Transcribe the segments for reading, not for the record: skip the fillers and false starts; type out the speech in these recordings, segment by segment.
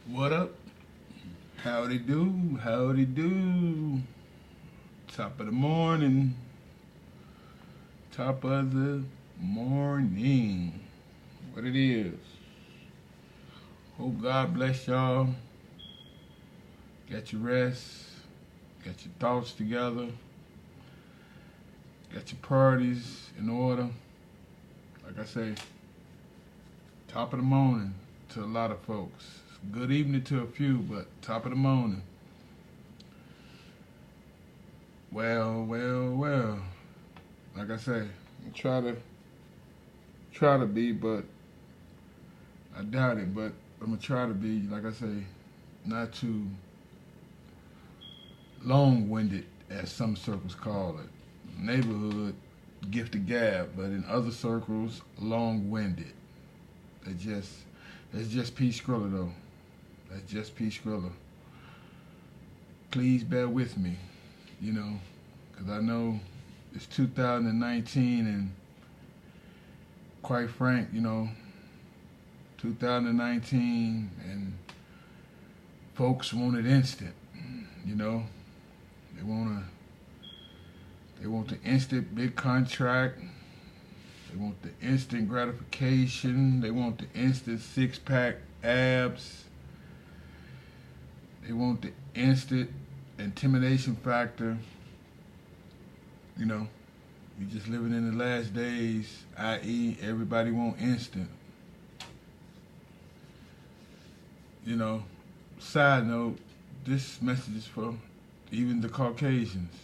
What up? Howdy do, howdy do. Top of the morning, top of the morning. What it is. Hope God bless y'all. Get your rest, get your thoughts together, get your priorities in order. Like I say, top of the morning to a lot of folks. Good evening to a few, but top of the morning. Well. Like I say, try to be, but I doubt it. But I'm gonna try to be, like I say, not too long-winded, as some circles call it. Neighborhood, gift of gab, but in other circles, long-winded. That's just P. Skrilla though. That's just P. Skrilla. Please bear with me, because I know it's 2019 and quite frank, 2019 and folks want it instant, you know. They want the instant big contract. They want the instant gratification. They want the instant six-pack abs. They want the instant intimidation factor. We just living in the last days, i.e. everybody want instant. Side note, this message is for even the Caucasians,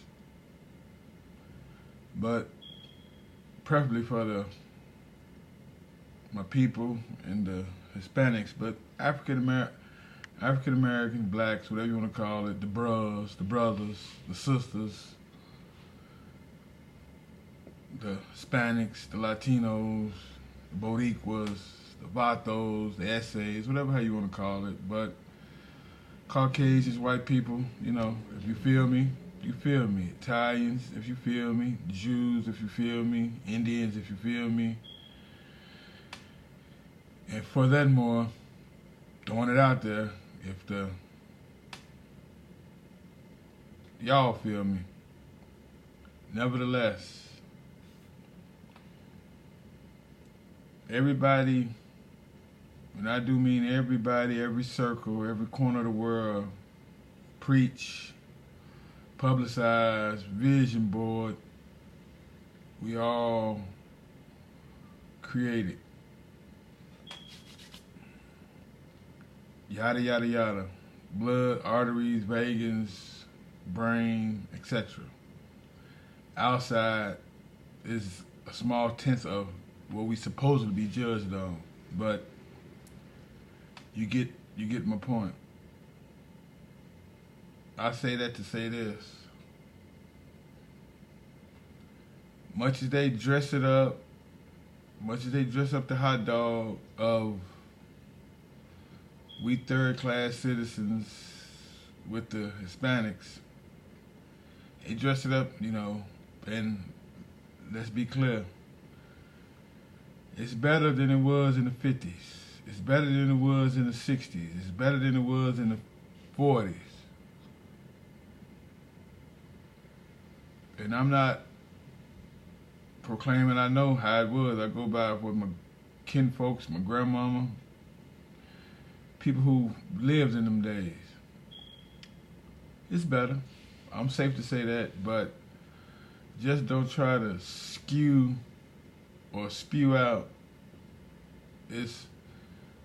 but preferably for my people and the Hispanics, but African Americans, blacks, whatever you want to call it, the brothers, the sisters, the Hispanics, the Latinos, the Boricuas, the Vatos, the Essays, whatever how you want to call it, but Caucasians, white people, if you feel me, you feel me. Italians, if you feel me. Jews, if you feel me. Indians, if you feel me. And furthermore, throwing it out there, if y'all feel me. Nevertheless, everybody, and I do mean everybody, every circle, every corner of the world, preach, publicize, vision board, we all created. Yada, yada, yada. Blood, arteries, vagins, brain, etc. Outside is a small tenth of what we supposed to be judged on. But you get my point. I say that to say this. Much as they dress it up, much as they dress up the hot dog of we third-class citizens with the Hispanics, they dress it up, and let's be clear. It's better than it was in the 50s. It's better than it was in the 60s. It's better than it was in the 40s. And I'm not proclaiming I know how it was. I go by what my kinfolks, my grandmama, people who lived in them days. It's better. I'm safe to say that, but just don't try to skew or spew out. It's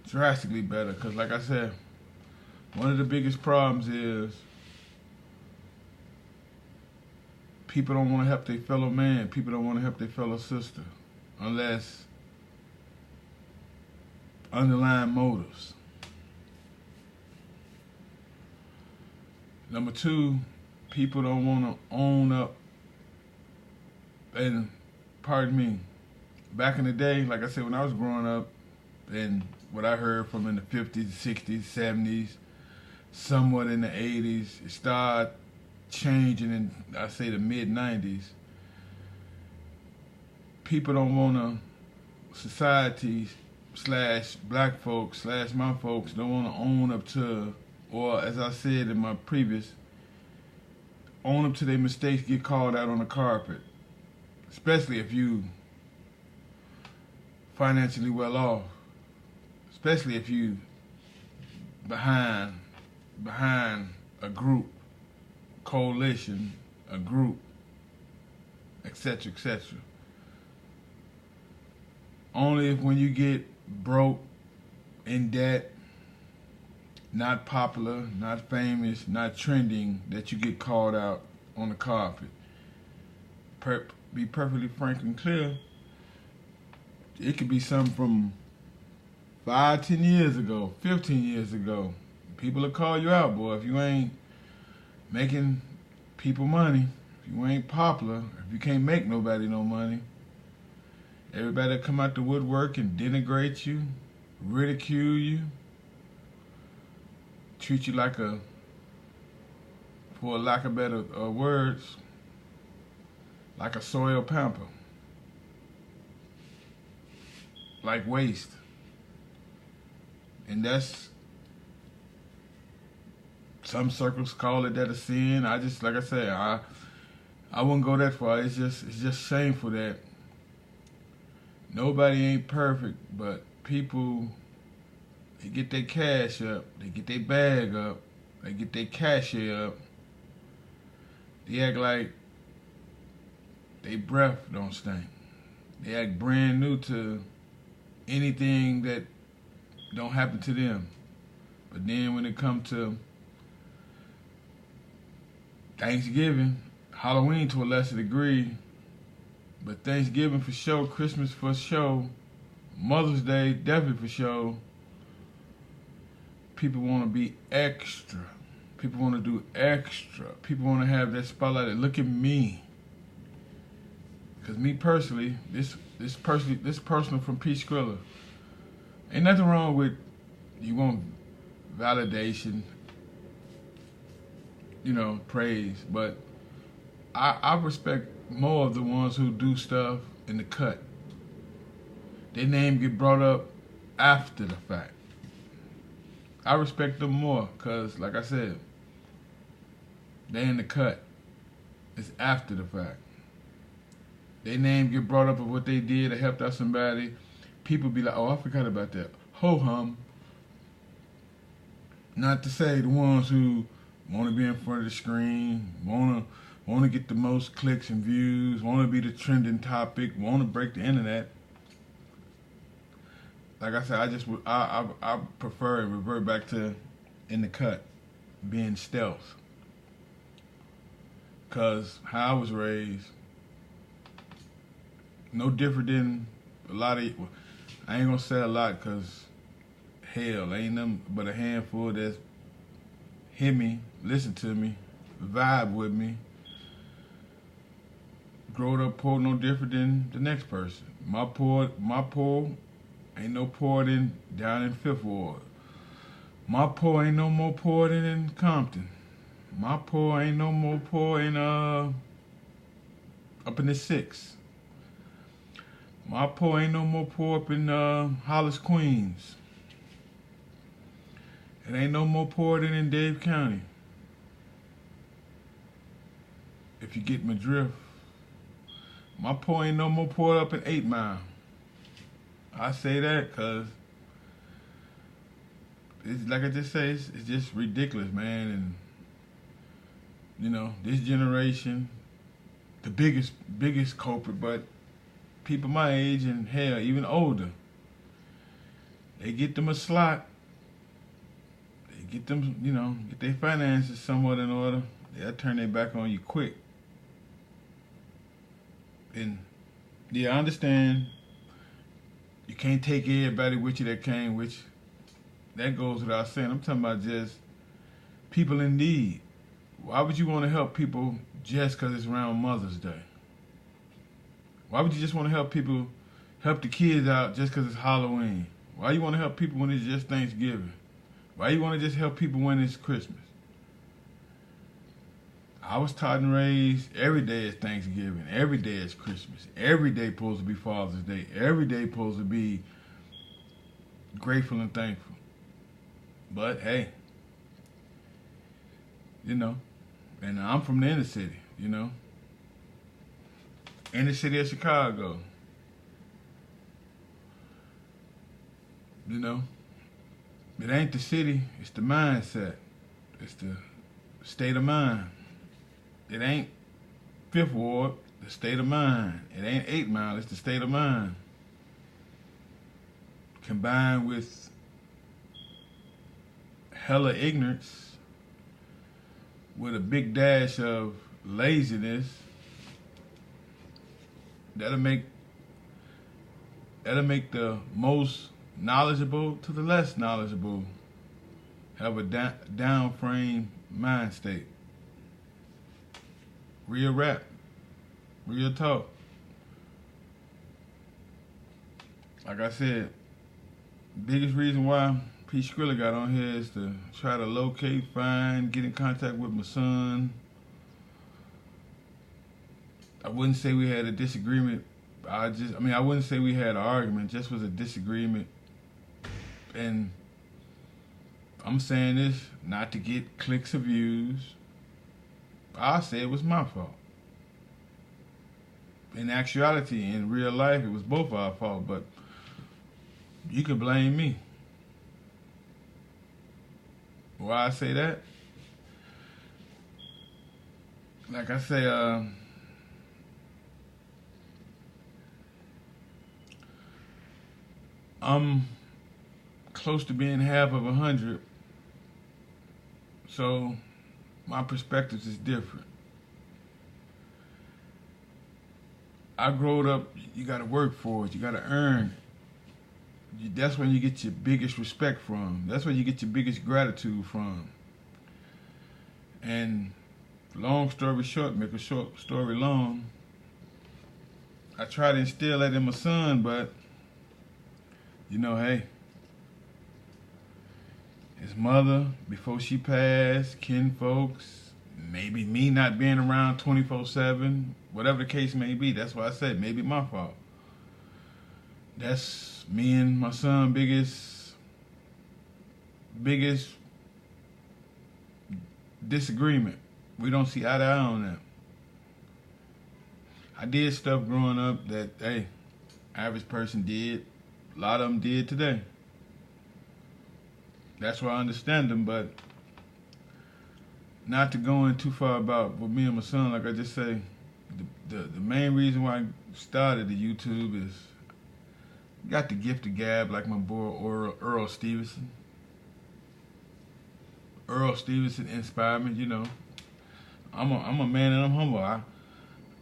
drastically better, because like I said, one of the biggest problems is people don't want to help their fellow man. People don't want to help their fellow sister unless underlying motives. Number two, people don't want to own up. And pardon me, back in the day, like I said, when I was growing up, and what I heard from in the 50s, 60s, 70s, somewhat in the 80s, it started changing in, I say, the mid-90s. People don't want to, societies slash black folks slash my folks don't want to own up to, or as I said in my previous, own up to their mistakes, get called out on the carpet. Especially if you financially well off. Especially if you behind a group, coalition, a group, etc., etc. Only if when you get broke, in debt, not popular, not famous, not trending, that you get called out on the carpet. Be perfectly frank and clear, it could be something from 5, 10 years ago, 15 years ago. People will call you out, boy, if you ain't making people money, if you ain't popular, if you can't make nobody no money. Everybody will come out the woodwork and denigrate you, ridicule you, treat you like a, for lack of better words, like a soil pamper, like waste. And that's, some circles call it that a sin. I just, like I said, I wouldn't go that far. It's just shameful that nobody ain't perfect, but people, they get their cash up, they get their bag up, they get their cashier up. They act like they breath don't stink. They act brand new to anything that don't happen to them. But then when it comes to Thanksgiving, Halloween to a lesser degree, but Thanksgiving for sure, Christmas for sure, Mother's Day definitely for sure, people want to be extra. People want to do extra. People want to have that spotlight. Look at me. Because me personally, this personal from P. Skrilla, ain't nothing wrong with, you want validation, you know, praise, but I respect more of the ones who do stuff in the cut. Their name get brought up after the fact. I respect them more because, like I said, they in the cut. It's after the fact. Their name get brought up of what they did or helped out somebody. People be like, oh, I forgot about that. Ho-hum. Not to say the ones who want to be in front of the screen, want to get the most clicks and views, want to be the trending topic, want to break the internet. Like I said, I prefer and revert back to in the cut, being stealth. Because how I was raised, no different than a lot of, I ain't going to say a lot because, hell, ain't nothing but a handful that's hear me, listen to me, vibe with me. Growing up poor, no different than the next person. My poor ain't no poor than down in Fifth Ward. My poor ain't no more poor than in Compton. My poor ain't no more poor in up in the 6. My poor ain't no more poor up in Hollis, Queens. It ain't no more poor than in Dade County. If you get my drift. My poor ain't no more poor up in 8 Mile. I say that because, it's like I just say, it's just ridiculous, man. And, you know, this generation, the biggest culprit, but people my age and hell, even older, they get them a slot. They get them, you know, get their finances somewhat in order. They'll turn their back on you quick. And yeah, I understand you can't take everybody with you that came with you. That goes without saying. I'm talking about just people in need. Why would you want to help people just because it's around Mother's Day? Why would you just want to help people, help the kids out just because it's Halloween? Why you want to help people when it's just Thanksgiving? Why you want to just help people when it's Christmas? I was taught and raised every day is Thanksgiving, every day is Christmas, every day supposed to be Father's Day, every day supposed to be grateful and thankful. But hey, you know, and I'm from the inner city, you know, inner city of Chicago, you know. It ain't the city, it's the mindset. It's the state of mind. It ain't Fifth Ward, the state of mind. It ain't 8 Mile, it's the state of mind. Combined with hella ignorance, with a big dash of laziness, that'll make the most knowledgeable to the less knowledgeable have a down frame mind state. Real rap, real talk. Like I said, biggest reason why P. Skrilla got on here is to try to locate, find, get in contact with my son. I wouldn't say we had a disagreement. I wouldn't say we had an argument. Just was a disagreement. And I'm saying this not to get clicks or views. I'll say it was my fault. In actuality, in real life, it was both our fault, but you can blame me. Why I say that? Like I say, I'm close to being half of 100, so my perspectives is different. I growed up, you gotta work for it, you gotta earn it. That's when you get your biggest respect from. That's when you get your biggest gratitude from. And long story short, make a short story long, I try to instill that in my son, but you know, hey, his mother, before she passed, kin folks, maybe me not being around 24/7, whatever the case may be. That's why I said maybe my fault. That's me and my son biggest disagreement. We don't see eye to eye on that. I did stuff growing up that, hey, average person did. A lot of them did today. That's why I understand them, but not to go in too far about with me and my son, like I just say, the main reason why I started the YouTube is got the gift of gab like my boy Earl Stevenson. Earl Stevenson inspired me, you know. I'm a man and I'm humble. I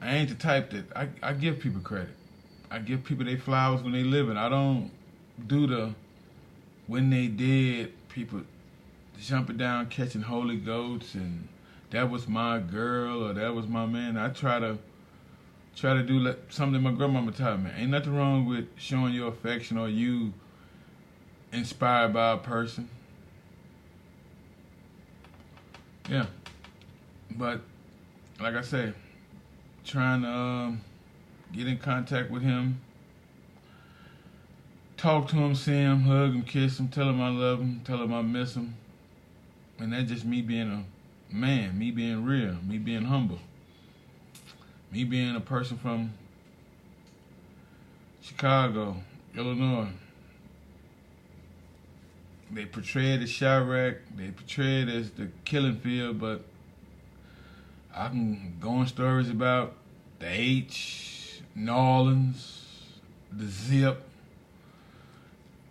ain't the type that I give people credit. I give people their flowers when they living. I don't do the when they dead people jumping down catching holy goats and that was my girl or that was my man. I try to do something my grandmama taught me. Ain't nothing wrong with showing your affection or you inspired by a person. Yeah. But like I said, trying to get in contact with him, talk to him, see him, hug him, kiss him, tell him I love him, tell him I miss him. And that's just me being a man, me being real, me being humble. Me being a person from Chicago, Illinois. They portray it as Chirac, they portray it as the killing field, but I can go on stories about the H, New Orleans, the Zip,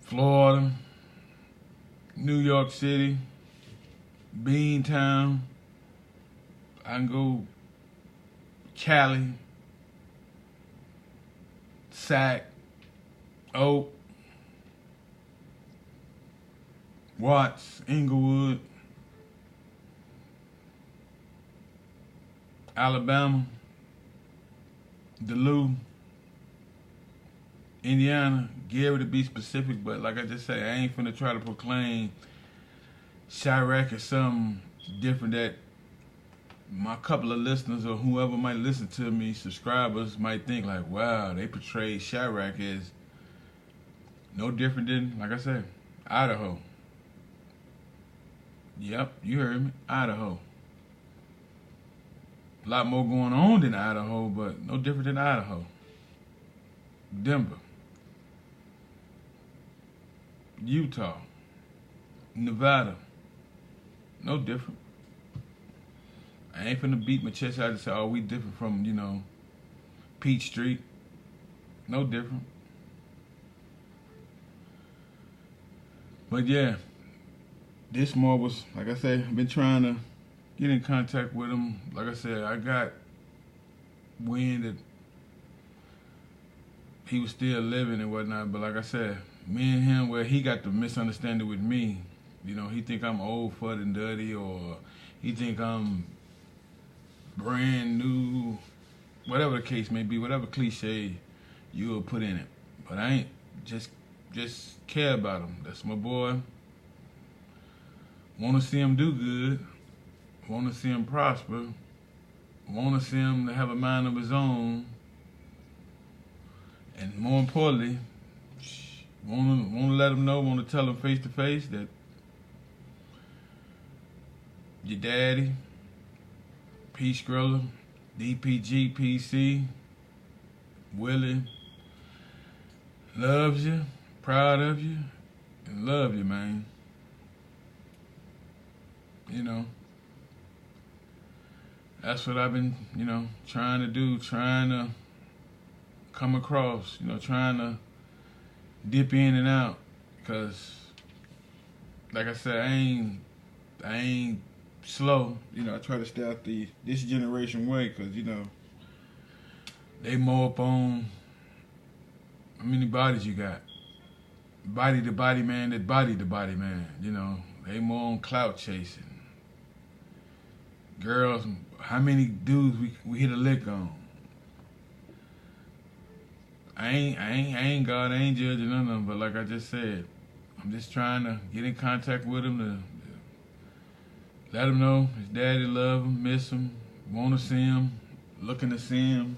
Florida, New York City, Beantown. I can go Cali, Sac, Oak, Watts, Inglewood, Alabama, Duluth, Indiana, Gary to be specific, but like I just say, I ain't finna try to proclaim Chirac as something different that my couple of listeners or whoever might listen to me, subscribers, might think like, wow, they portrayed Chirac as No different than, like I said, Idaho. Yep, you heard me. Idaho. A lot more going on than Idaho, but no different than Idaho. Denver. Utah. Nevada. No different. I ain't finna beat my chest out and say, oh, we different from, Peach Street. No different. But yeah, this more was, like I said, I've been trying to get in contact with him. Like I said, I got wind that he was still living and whatnot. But like I said, me and him, well, he got the misunderstanding with me. He think I'm old, fud, and dirty, or he think I'm brand new, whatever the case may be, whatever cliche you will put in it. But I ain't just care about him. That's my boy. Want to see him do good. Want to see him prosper. Want to see him to have a mind of his own. And more importantly, want to let him know, want to tell him face to face that your daddy, P. Skrilla, DPG, PC, Willie, loves you, proud of you, and love you, man. That's what I've been, trying to do, trying to come across, trying to dip in and out. Because, like I said, I ain't slow. I try to stay out this generation way because, they more up on how many bodies you got. Body to body man that body to body man, They more on clout chasing. Girls, how many dudes we hit a lick on? I ain't God, I ain't judging none of them, but like I just said, I'm just trying to get in contact with him to let him know his daddy love him, miss him, want to see him, looking to see him,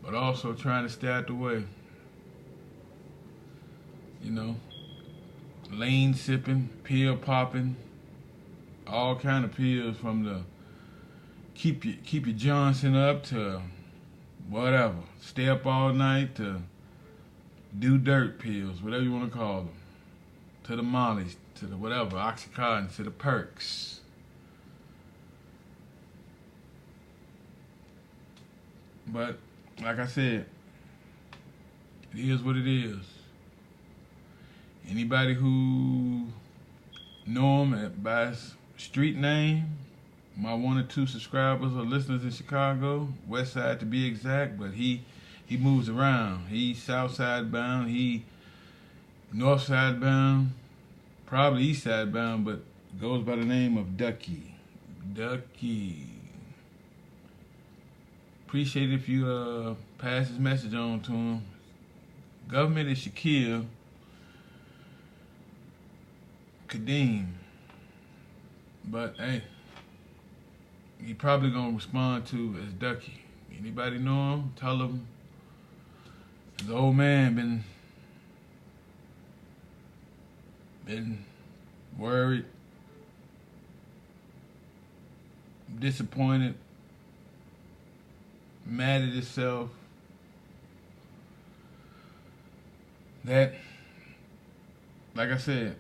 but also trying to stay out the way. Lane sipping, pill popping, all kind of pills from the keep your Johnson up to whatever, stay up all night to do dirt pills, whatever you want to call them, to the Mollies, to the whatever, Oxycontin, to the perks. But like I said, it is what it is. Anybody who know him by his street name, my 1 or 2 subscribers or listeners in Chicago, West Side to be exact, but he moves around. He's South Side bound, he North Side bound, probably East Side bound, but goes by the name of Ducky. Ducky. Appreciate it if you pass his message on to him. Government is Shaquille Kadeem. But hey, he probably gonna respond to as Ducky. Anybody know him? Tell him his old man been worried, disappointed, mad at himself that, like I said,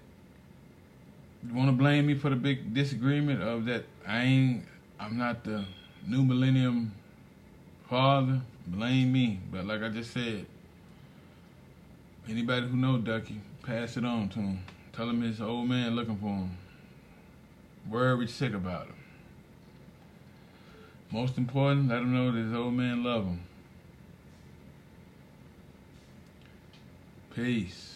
you want to blame me for the big disagreement of that I'm not the new millennium father, blame me. But like I just said, anybody who know Ducky, pass it on to him. Tell him his old man looking for him. Worried sick about him. Most important, let him know that his old man love him. Peace.